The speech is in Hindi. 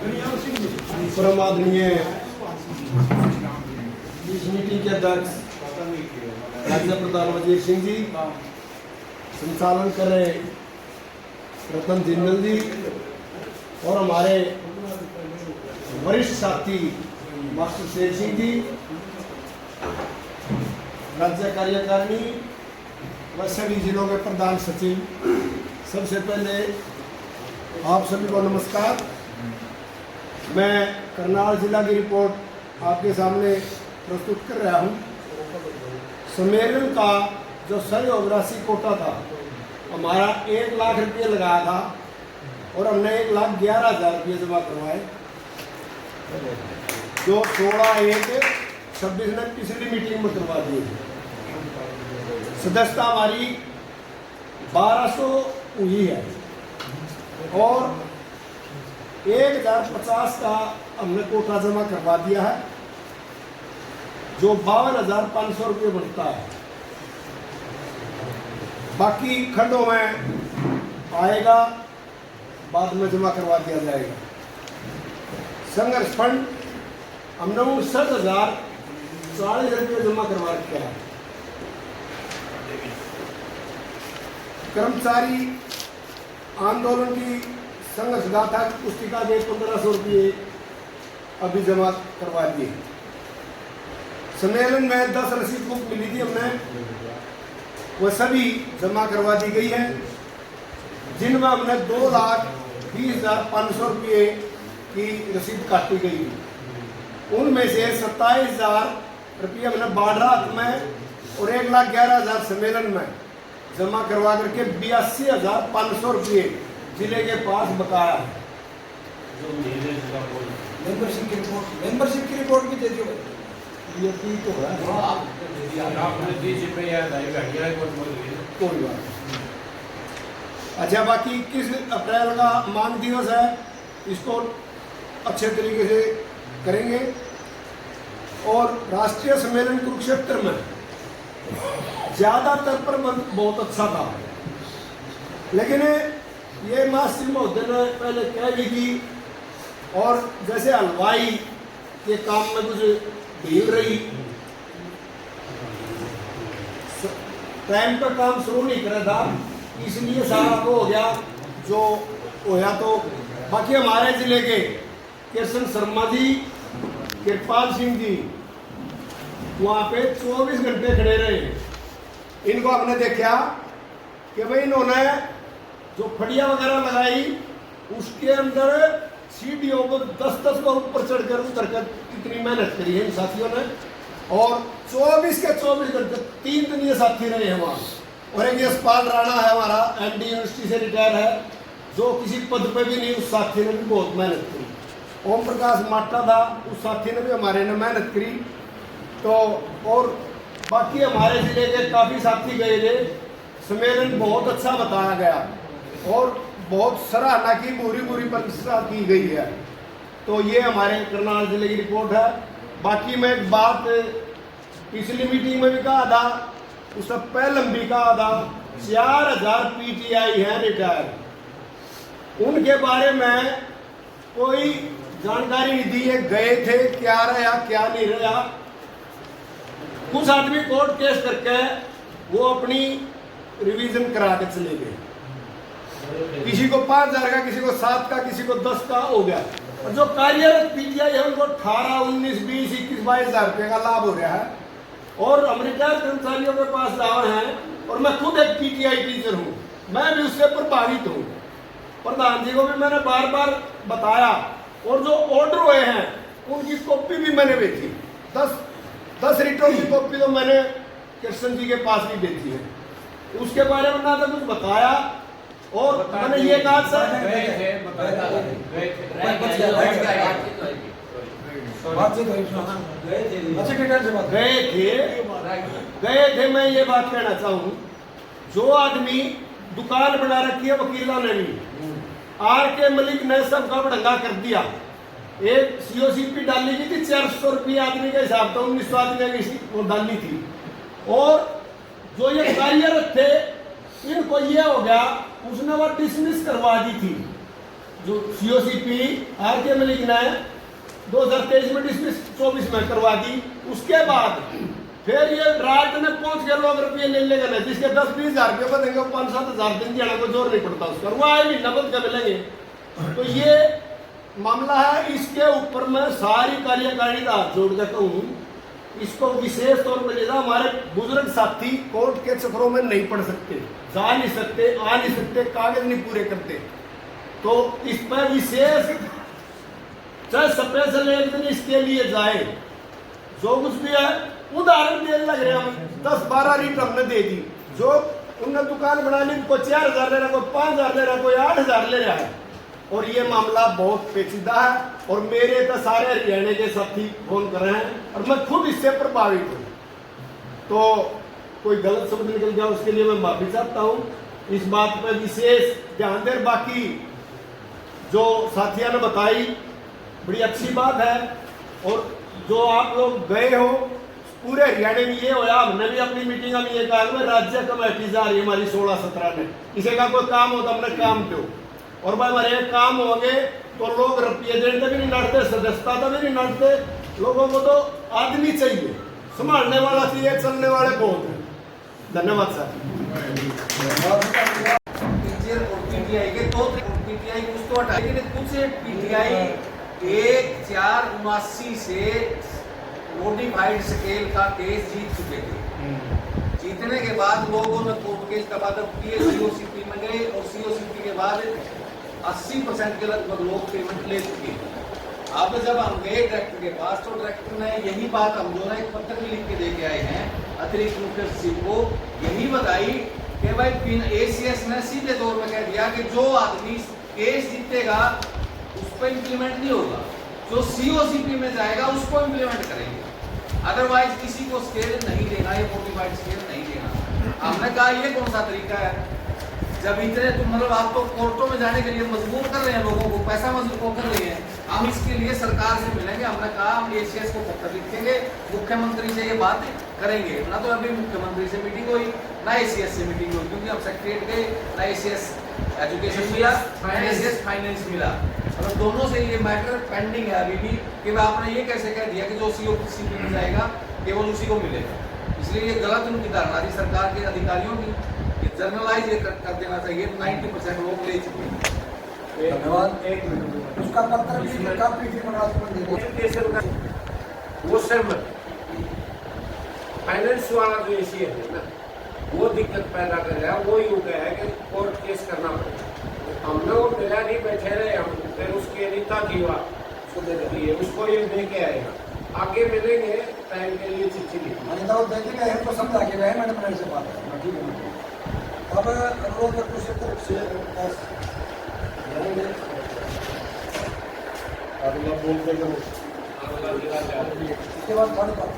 परम आदरणीय इस मीटिंग के अध्यक्ष राज्य प्रधान वजीर सिंह जी, संचालन कर रहे रतन जिंदल जी और हमारे वरिष्ठ साथी मास्टर शेर सिंह जी, राज्य कार्यकारिणी व सभी जिलों के प्रधान सचिव, सबसे पहले आप सभी को नमस्कार। मैं करनाल जिला की रिपोर्ट आपके सामने प्रस्तुत कर रहा हूं। सम्मेलन का जो सहयोग राशि कोटा था, हमारा 1 लाख रुपये लगाया था और हमने 1,11,000 रुपये जमा करवाए, जो 16/1/26 ने पिछली मीटिंग में करवा दिए। सदस्यता हमारी 1200 हुई है और 1,050 का हमने कोटा जमा करवा दिया है, जो 52,500 रुपये बनता है। बाकी खंडों में आएगा, बाद में जमा करवा दिया जाएगा। संघर्ष फंड हमने 59,040 रुपये जमा करवा रखा है। कर्मचारी आंदोलन की संघर्ष गाथा पुस्तिका के 1,500 रुपये अभी जमा करवा दिए। सम्मेलन में 10 रसीद बुक मिली थी हमने, वह सभी जमा करवा दी गई है, जिनमें हमने 2,20,500 रुपये की रसीद काटी गई। उनमें से 27,000 रुपये हमने बाढ़ में और 1,11,000 सम्मेलन में जमा करवा करके 82,500 रुपये जिले के पास बकाया है। मेंबरशिप की रिपोर्ट भी दे दियो। ये तो है, कोई बात। अच्छा, बाकी 21 अप्रैल का मांग दिवस है, इसको अच्छे तरीके से करेंगे। और राष्ट्रीय सम्मेलन कुरुक्षेत्र में ज्यादातर पर बहुत अच्छा था, लेकिन ये मास्टर महोदय ने पहले कह दी थी, और जैसे हलवाई के काम में कुछ भीड़ रही, टाइम पर काम शुरू नहीं करा था, इसलिए सारा वो हो गया जो होया। तो बाकी हमारे जिले के कृष्ण शर्मा जी, कृपाल सिंह जी वहाँ पे 24 घंटे खड़े रहे। इनको आपने देखा कि भाई इन्होंने जो फड़िया वगैरह लगाई, उसके अंदर सीढ़ियों को 10-10 पर ऊपर चढ़कर उतरकर इतनी मेहनत करी है इन साथियों ने। और 24 के 24 घंटे 3 दिन ये साथी रहे हैं वहाँ। और एक यशपाल राणा है हमारा, MD यूनिवर्सिटी से रिटायर है, जो किसी पद पे भी नहीं, उस साथी ने भी बहुत मेहनत करी। ओम प्रकाश माटा था, उस साथी ने भी हमारे ने मेहनत करी। तो और बाकी हमारे जिले के काफ़ी साथी गए थे। सम्मेलन बहुत अच्छा बताया गया और बहुत सराहना की पूरी प्रशंसा की गई है। तो ये हमारे करनाल जिले की रिपोर्ट है। बाकी मैं एक बात पिछली मीटिंग में भी कहा था, उससे पहले भी कहा था, 4,000 PTI हैं रिटायर, उनके बारे में कोई जानकारी नहीं दी है। गए थे, क्या रहा क्या नहीं रहा। कुछ आदमी कोर्ट केस करके वो अपनी रिवीजन करा के चले गए। किसी को 5,000 का, किसी को 7 का, किसी को 10 का हो गया। और जो कार्यरत PTI है उनको 18, 19, 20, 21, 22,000 रुपये का लाभ हो रहा है। और हम रिटायर्ड कर्मचारियों के पास आए हैं, और मैं खुद एक PTI टीचर हूँ, मैं भी उससे प्रभावित हूँ। प्रधान जी को भी मैंने बार बार बताया, और जो ऑर्डर हुए हैं उनकी कॉपी भी मैंने भेजी। 10 रिटर्न की कॉपी तो मैंने कृष्ण जी के पास भी भेजी है। उसके बारे में ना तो कुछ बताया, और मैंने ये कहा सर गए थे। मैं ये बात कहना चाहूँ, जो आदमी दुकान बना रखी है वकीलों ने भी, RK मलिक ने सब का बड़ंगा कर दिया। एक COCP डाली की थी 400 रुपये आदमी के हिसाब से, 1900 आदमी की वो डाली थी। और जो ये कार्यरत थे, इनको ये हो गया, उसने वो डिसमिस करवा दी थी। जो COCP RK में लिखना है 2023 में डिसमिस 24 में करवा दी। उसके बाद फिर ये ड्राफ्ट में पहुंच गए लोग रुपये ले लेगा ना, जिसके 10-20 हजार रुपये बनेंगे 5-7 हजार दिन दिहाड़ा को जोर नहीं पड़ता उसका, वो आए भी नकद का मिलेंगे। तो ये मामला है, इसके ऊपर मैं सारी कार्यकारिणी का हाथ जोड़ के कहूँ, इसको विशेष तौर पर लेना। हमारे बुजुर्ग साथी कोर्ट के चक्रों में नहीं पढ़ सकते, जा नहीं सकते, आ नहीं सकते, कागज नहीं पूरे करते, तो इस पर विशेष चाहे स्पेशल एक दिन इसके लिए जाए। जो कुछ भी है उदाहरण देने लग रहे हम 10-12 रीट हमने दे दी, जो उनने दुकान बना ली, कोई 4,000 ले रहा, कोई 5,000 ले रहा, कोई 8,000 ले रहा है। और ये मामला बहुत पेचीदा है और मेरे तो सारे हरियाणा के साथी फोन कर रहे हैं और मैं खुद इससे प्रभावित हूँ। तो कोई गलत शब्द निकल गया उसके लिए मैं माफी चाहता हूँ। इस बात पर विशेष ध्यान दें। बाकी जो साथियों ने बताई बड़ी अच्छी बात है, और जो आप लोग गए हो पूरे हरियाणा में ये होया, हमने भी अपनी मीटिंग में ये कहा कि राज्य कमेटी जा रही है हमारी 16-17 में, किसी का कोई काम हो तो हमने काम दो, और भाई हमारे काम होंगे तो लोग रुपये देने भी नहीं लड़ते, सदस्यता तो भी नहीं लड़ते। लोगों को तो आदमी चाहिए, संभालने वाला चाहिए, चलने वाले बहुत हैं। धन्यवाद सर। पीटीआई के दो पीटीआई कुछ तो हटाए, लेकिन कुछ पीटीआई 1/4/79 से मॉडिफाइड स्केल का केस जीत चुके थे। जीतने के बाद लोगों ने कोर्ट केस का बाद COCP में गए और COCP के बाद 80% के लगभग लोग पेमेंट ले चुके हैं। अब जब हम गए डायरेक्टर के पास तो डायरेक्टर ने यही बात हम जो है एक पत्र में लिख के दे के आए हैं अतिरिक्त मुख्य सचिव को, यही बताई कि भाई ACS ने सीधे तौर पर कह दिया कि जो आदमी केस जीतेगा उस पर इम्प्लीमेंट नहीं होगा, जो COCP में जाएगा उसको इम्प्लीमेंट करेंगे, अदरवाइज किसी को स्केल नहीं देना, ये मॉडिफाइड स्केल नहीं देना। हमने कहा ये कौन सा तरीका है, जब इतने तुम मतलब आप तो कोर्टों में जाने के लिए मजबूर कर रहे हैं लोगों को, पैसा मजबूर कर रहे हैं, हम इसके लिए सरकार से मिलेंगे। हमने कहा हम ACS को पत्र लिखेंगे, मुख्यमंत्री से ये बात करेंगे। ना तो अभी मुख्यमंत्री से मीटिंग हुई ना ACS से मीटिंग हुई, क्योंकि हम सेक्रेटरीट गए ना ACS एजुकेशन मिला ना ACS फाइनेंस मिला, मतलब दोनों से ये मैटर पेंडिंग है अभी भी कि आपने ये कैसे कह दिया कि जो COCP में जाएगा केवल उसी को मिलेगा। इसलिए ये गलत उनकी धारणा थी सरकार के अधिकारियों की, जर्नलाइज ये कर देना चाहिए। 90% लोग ले चुके हैं। धन्यवाद। एक मिनट उसका पत्र भी काफी वो सहमत फाइनेंस वाला जो ACS है ना, वो दिक्कत पैदा कर रहा है। वो यूँ है कि कोर्ट केस करना पड़ेगा। हमने वो मिला नहीं, बैठे रहे हम, फिर उसकी अनिता की बात उसको ये दे के आएगा, आगे मिलेंगे टाइम के लिए चिट्ठी लिखी अनिता वो देखे गए हमको समझा के गए, मैंने अपने से बात है ठीक है। अब लोग कुछ तरफ से अगला बोलते करो, इसके बाद थोड़ी बात